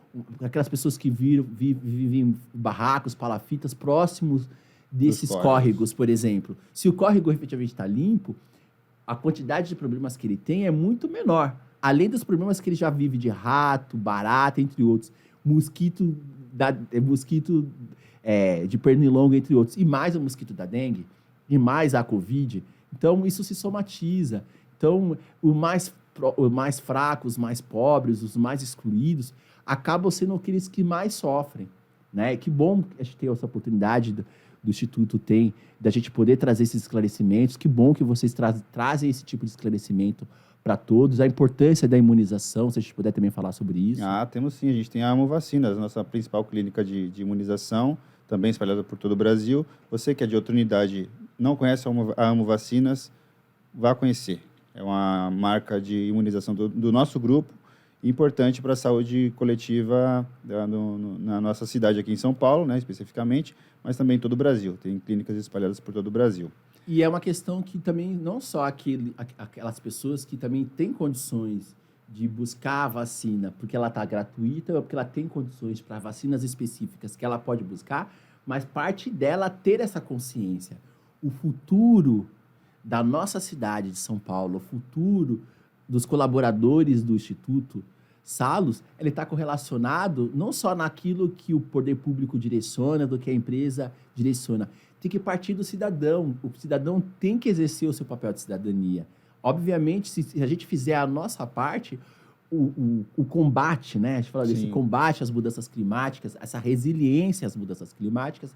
aquelas pessoas que vivem em barracos, palafitas, próximos desses córregos, por exemplo. Se o córrego efetivamente está limpo, a quantidade de problemas que ele tem é muito menor. Além dos problemas que ele já vive de rato, barata, entre outros, mosquito de pernilongo, entre outros, e mais o mosquito da dengue, e mais a Covid. Então, isso se somatiza. Então, os mais fracos, os mais pobres, os mais excluídos, acabam sendo aqueles que mais sofrem, né? Que bom que a gente tem essa oportunidade do Instituto da gente poder trazer esses esclarecimentos. Que bom que vocês trazem esse tipo de esclarecimento para todos, a importância da imunização, se a gente puder também falar sobre isso. Temos sim. A gente tem a Amovacinas, nossa principal clínica de imunização, também espalhada por todo o Brasil. Você que é de outra unidade, não conhece a Amovacinas, vá conhecer. É uma marca de imunização do nosso grupo, importante para a saúde coletiva na nossa cidade aqui em São Paulo, né, especificamente, mas também em todo o Brasil. Tem clínicas espalhadas por todo o Brasil. E é uma questão que também, não só aquelas pessoas que também têm condições de buscar a vacina porque ela está gratuita ou porque ela tem condições para vacinas específicas que ela pode buscar, mas parte dela ter essa consciência. O futuro da nossa cidade de São Paulo, o futuro dos colaboradores do Instituto Salos, ele está correlacionado não só naquilo que o poder público direciona, do que a empresa direciona, tem que partir do cidadão. O cidadão tem que exercer o seu papel de cidadania. Obviamente, se a gente fizer a nossa parte, o combate, né? A gente fala desse combate às mudanças climáticas, essa resiliência às mudanças climáticas,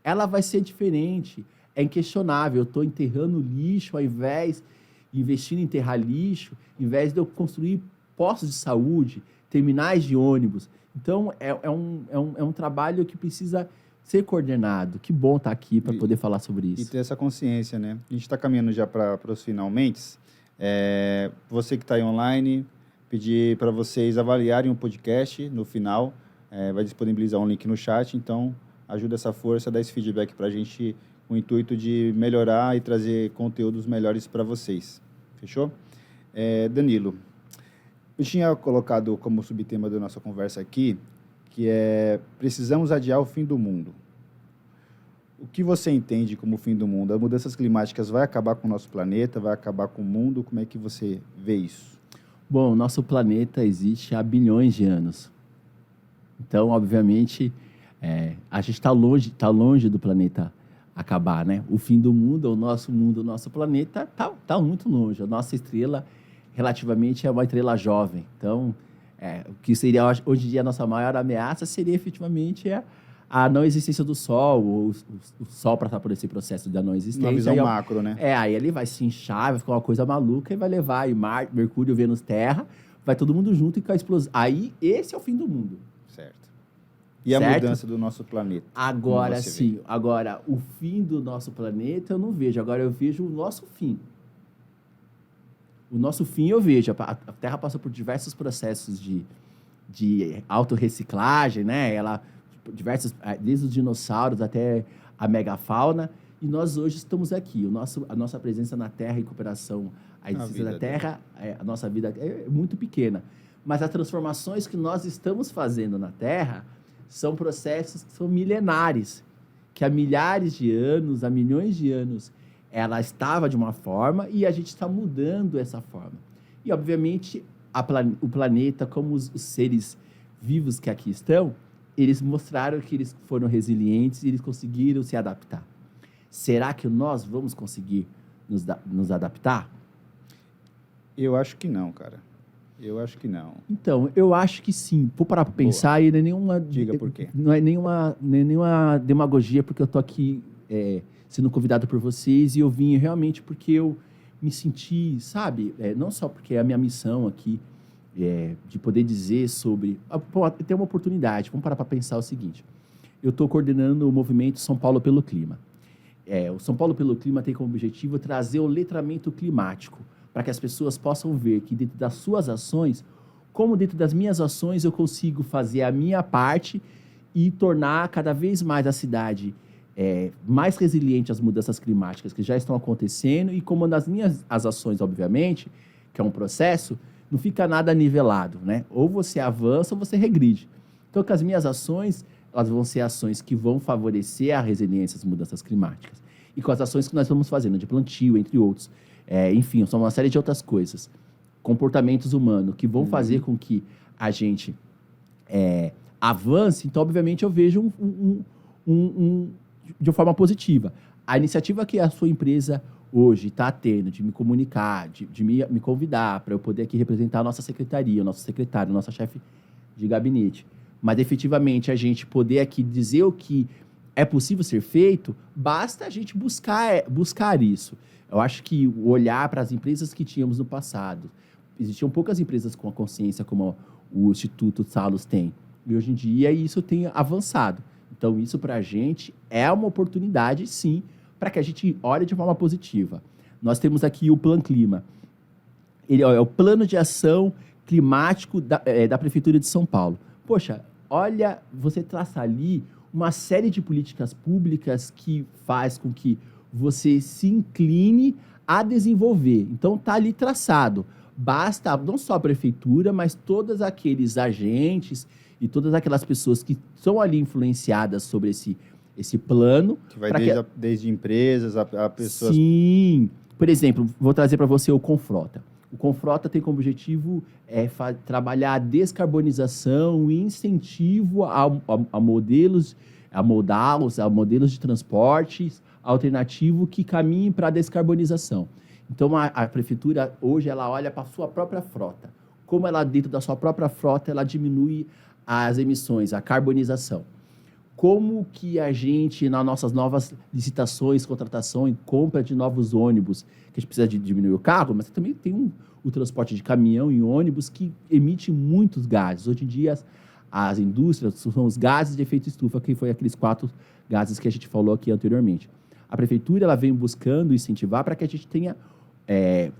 ela vai ser diferente. É inquestionável. Eu estou enterrando lixo ao invés de investindo em enterrar lixo, ao invés de eu construir postos de saúde, terminais de ônibus. Então, é um trabalho que precisa ser coordenado. Que bom estar aqui para poder falar sobre isso. E ter essa consciência, né? A gente está caminhando já para os finalmente. Você que está aí online, pedir para vocês avaliarem o podcast no final. Vai disponibilizar um link no chat, então ajuda essa força, dá esse feedback para a gente com o intuito de melhorar e trazer conteúdos melhores para vocês. Fechou? Danilo, eu tinha colocado como subtema da nossa conversa aqui, que é precisamos adiar o fim do mundo. O que você entende como fim do mundo? As mudanças climáticas vai acabar com o nosso planeta, vai acabar com o mundo? Como é que você vê isso? Bom, nosso planeta existe há bilhões de anos. Então, obviamente, a gente está longe do planeta acabar, né? O fim do mundo, o nosso planeta está muito longe. A nossa estrela, relativamente, é uma estrela jovem. Então, o que seria hoje em dia a nossa maior ameaça seria efetivamente a não existência do Sol, o Sol passar por esse processo da não existência. Uma visão macro, né? Aí ele vai se inchar, vai ficar uma coisa maluca e vai levar aí Marte, Mercúrio, Vênus, Terra, vai todo mundo junto e com a explosão. Aí esse é o fim do mundo. Certo. E a mudança do nosso planeta? Agora sim. Agora, o fim do nosso planeta eu não vejo. Agora eu vejo o nosso fim. O nosso fim eu vejo. A Terra passou por diversos processos de autorreciclagem, né? Desde os dinossauros até a megafauna. E nós hoje estamos aqui. A nossa presença na Terra e cooperação à existência da Terra, a nossa vida é muito pequena. Mas as transformações que nós estamos fazendo na Terra são processos que são milenares, que há milhares de anos, há milhões de anos, ela estava de uma forma e a gente está mudando essa forma. E, obviamente, o planeta, como os seres vivos que aqui estão, eles mostraram que eles foram resilientes e eles conseguiram se adaptar. Será que nós vamos conseguir nos adaptar? Eu acho que não, cara. Eu acho que não. Então, eu acho que sim. Vou parar para pensar e não é nenhuma... Diga por quê. Não é nenhuma demagogia, porque eu estou aqui sendo convidado por vocês e eu vim realmente porque eu me senti, sabe? Não só porque é a minha missão aqui, de poder dizer sobre... Ter uma oportunidade. Vamos parar para pensar o seguinte. Eu estou coordenando o movimento São Paulo pelo Clima. O São Paulo pelo Clima tem como objetivo trazer o letramento climático, para que as pessoas possam ver que dentro das suas ações, como dentro das minhas ações eu consigo fazer a minha parte e tornar cada vez mais a cidade mais resiliente às mudanças climáticas que já estão acontecendo e como nas minhas ações, obviamente, que é um processo, não fica nada nivelado, né? Ou você avança ou você regride. Então, com as minhas ações, elas vão ser ações que vão favorecer a resiliência às mudanças climáticas. E com as ações que nós vamos fazendo, de plantio, entre outros, enfim, são uma série de outras coisas. Comportamentos humanos que vão fazer com que a gente avance. Então, obviamente, eu vejo de uma forma positiva. A iniciativa que a sua empresa hoje está tendo de me comunicar, de me convidar para eu poder aqui representar a nossa secretaria, o nosso secretário, a nossa chefe de gabinete. Mas, efetivamente, a gente poder aqui dizer o que é possível ser feito, basta a gente buscar isso. Eu acho que olhar para as empresas que tínhamos no passado, existiam poucas empresas com a consciência como o Instituto Salos tem. E hoje em dia isso tem avançado. Então, isso para a gente é uma oportunidade, sim, para que a gente olhe de forma positiva. Nós temos aqui o Plan Clima. Ele é o plano de ação climático da Prefeitura de São Paulo. Poxa, olha, você traça ali uma série de políticas públicas que faz com que você se incline a desenvolver. Então, está ali traçado. Basta não só a prefeitura, mas todos aqueles agentes e todas aquelas pessoas que são ali influenciadas sobre esse plano. Que vai desde empresas a pessoas... Sim. Por exemplo, vou trazer para você o Confrota. O Confrota tem como objetivo trabalhar a descarbonização e incentivo a modelos de transportes alternativo que caminhem para a descarbonização. Então, a prefeitura, hoje, ela olha para a sua própria frota. Como ela, dentro da sua própria frota, ela diminui as emissões, a carbonização. Como que a gente, nas nossas novas licitações, contratação e compra de novos ônibus, que a gente precisa diminuir o carro, mas também tem o transporte de caminhão e ônibus que emite muitos gases. Hoje em dia, as indústrias são os gases de efeito estufa, que foi aqueles 4 gases que a gente falou aqui anteriormente. A prefeitura ela vem buscando incentivar para que a gente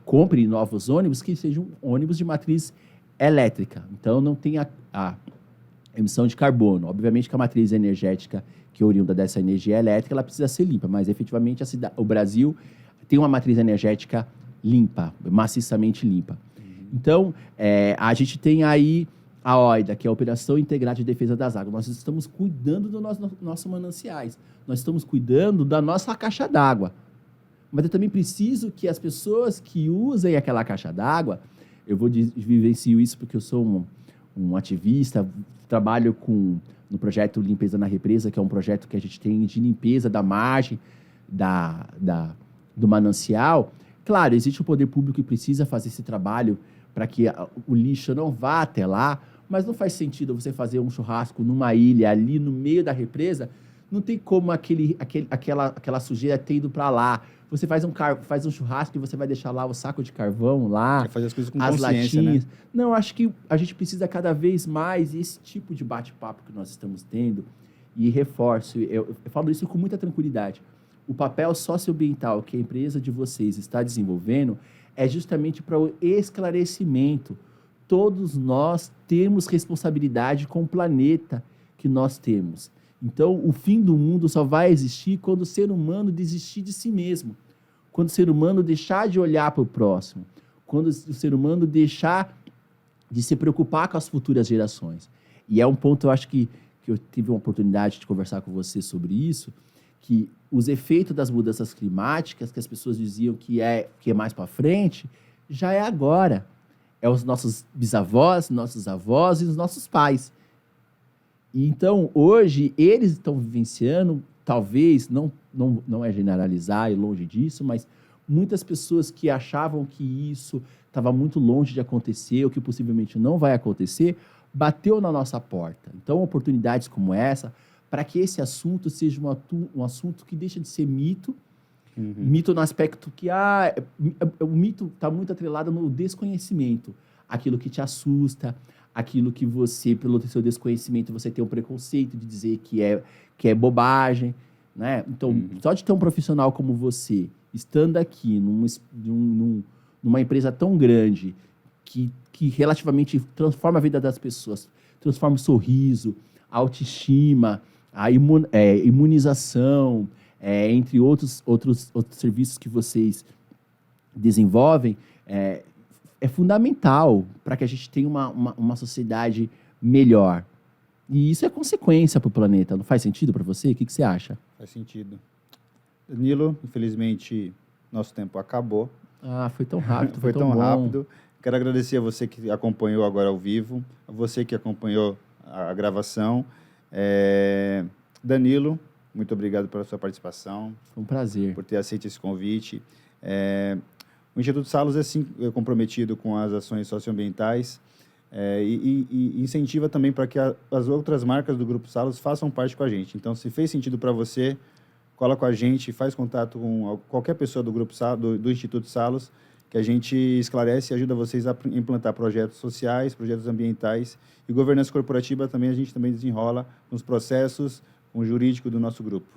compre novos ônibus que sejam ônibus de matriz elétrica. Então, não tem a emissão de carbono. Obviamente que a matriz energética que é oriunda dessa energia elétrica, ela precisa ser limpa, mas efetivamente o Brasil tem uma matriz energética limpa, maciçamente limpa. Então, a gente tem aí a OIDA, que é a Operação Integrada de Defesa das Águas. Nós estamos cuidando dos nossos mananciais, nós estamos cuidando da nossa caixa d'água. Mas eu também preciso que as pessoas que usem aquela caixa d'água, eu vivencio isso porque eu sou um ativista, trabalho no projeto Limpeza na Represa, que é um projeto que a gente tem de limpeza da margem do manancial. Claro, existe o poder público que precisa fazer esse trabalho para que o lixo não vá até lá, mas não faz sentido você fazer um churrasco numa ilha ali no meio da represa, não tem como aquela sujeira ter ido para lá. Você faz um churrasco e você vai deixar lá o saco de carvão lá, fazer as coisas com as consciência, latinhas. né? Não, acho que a gente precisa cada vez mais esse tipo de bate-papo que nós estamos tendo. E reforço, eu falo isso com muita tranquilidade. O papel socioambiental que a empresa de vocês está desenvolvendo é justamente para o esclarecimento. Todos nós temos responsabilidade com o planeta que nós temos. Então, o fim do mundo só vai existir quando o ser humano desistir de si mesmo, quando o ser humano deixar de olhar para o próximo, quando o ser humano deixar de se preocupar com as futuras gerações. E é um ponto, eu acho que eu tive uma oportunidade de conversar com você sobre isso, que os efeitos das mudanças climáticas, que as pessoas diziam que é mais para frente, já é agora. É os nossos bisavós, nossos avós e os nossos pais. E então, hoje, eles estão vivenciando, talvez, não é generalizar e longe disso, mas muitas pessoas que achavam que isso estava muito longe de acontecer, ou que possivelmente não vai acontecer, bateu na nossa porta. Então, oportunidades como essa, para que esse assunto seja um assunto que deixa de ser mito, mito no aspecto que o mito está muito atrelado no desconhecimento, aquilo que te assusta, aquilo que você, pelo seu desconhecimento, você tem um preconceito de dizer que é bobagem, né? Então, só de ter um profissional como você, estando aqui numa empresa tão grande, que relativamente transforma a vida das pessoas, transforma o sorriso, a autoestima, a imunização, entre outros serviços que vocês desenvolvem, é fundamental para que a gente tenha uma sociedade melhor. E isso é consequência para o planeta. Não faz sentido para você? O que você acha? Faz sentido. Danilo, infelizmente, nosso tempo acabou. Foi tão rápido. Foi tão rápido. Quero agradecer a você que acompanhou agora ao vivo, a você que acompanhou a gravação. Danilo, muito obrigado pela sua participação. Foi um prazer. Por ter aceito esse convite. O Instituto Salos é sim comprometido com as ações socioambientais e incentiva também para que as outras marcas do Grupo Salos façam parte com a gente. Então, se fez sentido para você, cola com a gente, faz contato com qualquer pessoa do Grupo Salos, do Instituto Salos, que a gente esclarece e ajuda vocês a implantar projetos sociais, projetos ambientais e governança corporativa também a gente também desenrola nos processos com o jurídico do nosso grupo.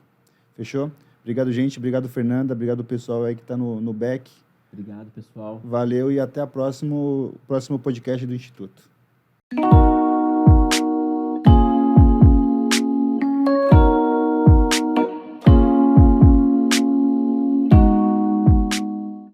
Fechou? Obrigado, gente. Obrigado, Fernanda. Obrigado, pessoal aí que está no back. Obrigado, pessoal. Valeu e até o próximo podcast do Instituto.